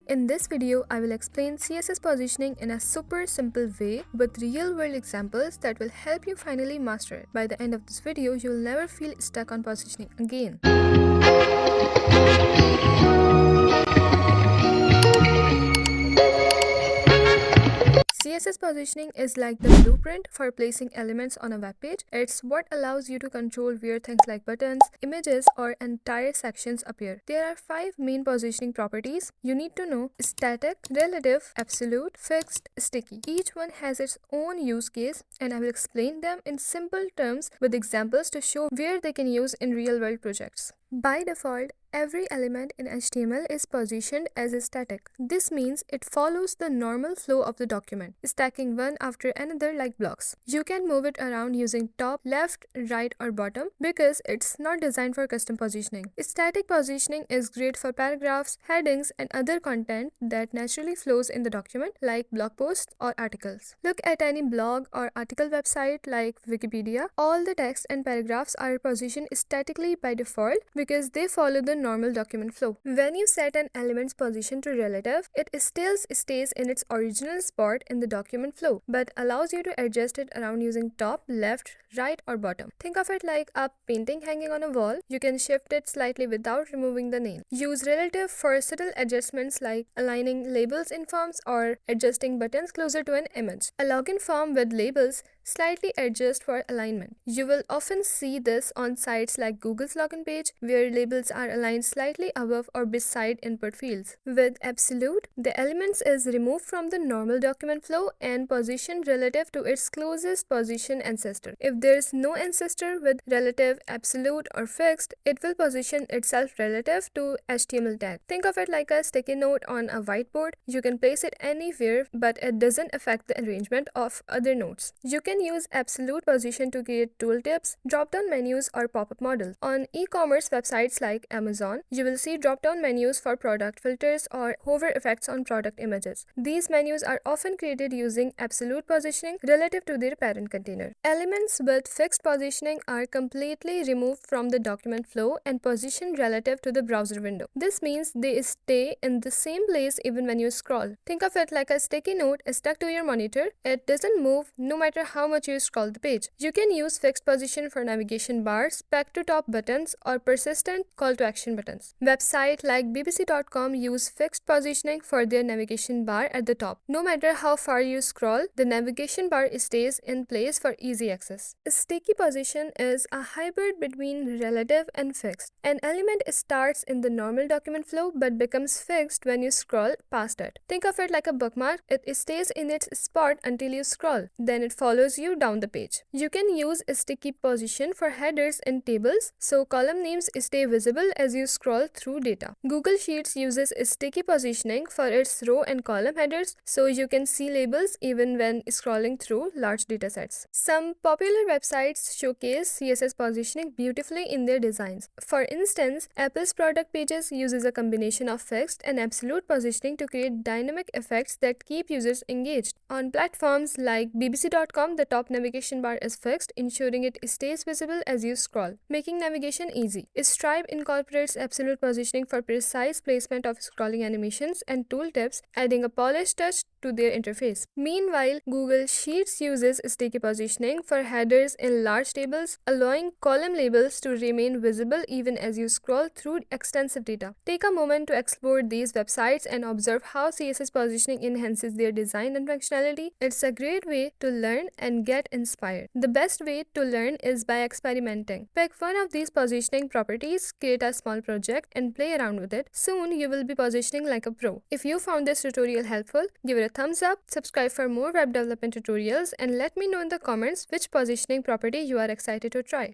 In this video, I will explain CSS positioning in a super simple way with real-world examples that will help you finally master it. By the end of this video, you'll never feel stuck on positioning again. CSS positioning is like the blueprint for placing elements on a web page. It's what allows you to control where things like buttons, images, or entire sections appear. There are 5 main positioning properties you need to know: static, relative, absolute, fixed, sticky. Each one has its own use case, and I will explain them in simple terms with examples to show where they can use in real-world projects. By default, every element in HTML is positioned as a static. This means it follows the normal flow of the document, stacking one after another like blocks. You can move it around using top, left, right, or bottom because it's not designed for custom positioning. Static positioning is great for paragraphs, headings, and other content that naturally flows in the document, like blog posts or articles. Look at any blog or article website like Wikipedia. All the text and paragraphs are positioned statically by default because they follow the normal document flow. When you set an element's position to relative, it still stays in its original spot in the document flow, but allows you to adjust it around using top, left, right, or bottom. Think of it like a painting hanging on a wall. You can shift it slightly without removing the nail. Use relative for subtle adjustments like aligning labels in forms or adjusting buttons closer to an image. A login form with labels slightly adjust for alignment. You will often see this on sites like Google's login page, where labels are aligned slightly above or beside input fields. With absolute, the elements is removed from the normal document flow and positioned relative to its closest position ancestor. If there is no ancestor with relative, absolute, or fixed, it will position itself relative to HTML tag. Think of it like a sticky note on a whiteboard. You can place it anywhere, but it doesn't affect the arrangement of other notes. You can use absolute position to create tooltips, drop-down menus, or pop-up models. On e-commerce websites like Amazon, you will see drop-down menus for product filters or hover effects on product images. These menus are often created using absolute positioning relative to their parent container. Elements with fixed positioning are completely removed from the document flow and positioned relative to the browser window. This means they stay in the same place even when you scroll. Think of it like a sticky note stuck to your monitor. It doesn't move no matter how much you scroll the page. You can use fixed position for navigation bars, back to top buttons, or persistent call to action buttons. Websites like bbc.com use fixed positioning for their navigation bar at the top. No matter how far you scroll, the navigation bar stays in place for easy access. Sticky position is a hybrid between relative and fixed. An element starts in the normal document flow but becomes fixed when you scroll past it. Think of it like a bookmark. It stays in its spot until you scroll. Then it follows you down the page. You can use a sticky position for headers in tables, so column names stay visible as you scroll through data. Google Sheets uses sticky positioning for its row and column headers, so you can see labels even when scrolling through large datasets. Some popular websites showcase CSS positioning beautifully in their designs. For instance, Apple's product pages uses a combination of fixed and absolute positioning to create dynamic effects that keep users engaged. On platforms like bbc.com, the top navigation bar is fixed, ensuring it stays visible as you scroll, making navigation easy. Stripe incorporates absolute positioning for precise placement of scrolling animations and tooltips, adding a polished touch to their interface. Meanwhile, Google Sheets uses sticky positioning for headers in large tables, allowing column labels to remain visible even as you scroll through extensive data. Take a moment to explore these websites and observe how CSS positioning enhances their design and functionality. It's a great way to learn and get inspired. The best way to learn is by experimenting. Pick one of these positioning properties, create a small project, and play around with it. Soon you will be positioning like a pro. If you found this tutorial helpful, give it a thumbs up, subscribe for more web development tutorials, and let me know in the comments which positioning property you are excited to try.